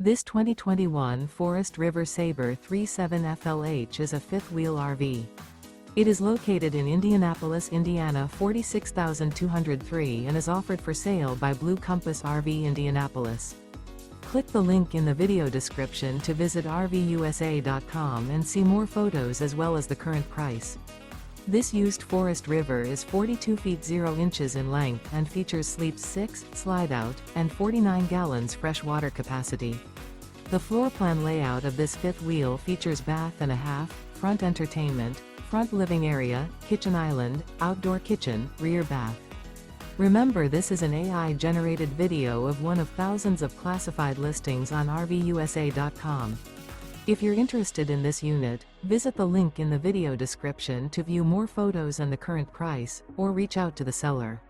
This 2021 Forest River Sabre 37 FLH is a fifth-wheel RV. It is located in Indianapolis, Indiana 46203 and is offered for sale by Blue Compass RV Indianapolis. Click the link in the video description to visit RVUSA.com and see more photos as well as the current price. This used Forest River is 42 feet 0 inches in length and features sleeps 6, slide-out, and 49 gallons fresh water capacity. The floor plan layout of this fifth wheel features bath and a half, front entertainment, front living area, kitchen island, outdoor kitchen, rear bath. Remember, this is an AI-generated video of one of thousands of classified listings on RVUSA.com. If you're interested in this unit, visit the link in the video description to view more photos and the current price, or reach out to the seller.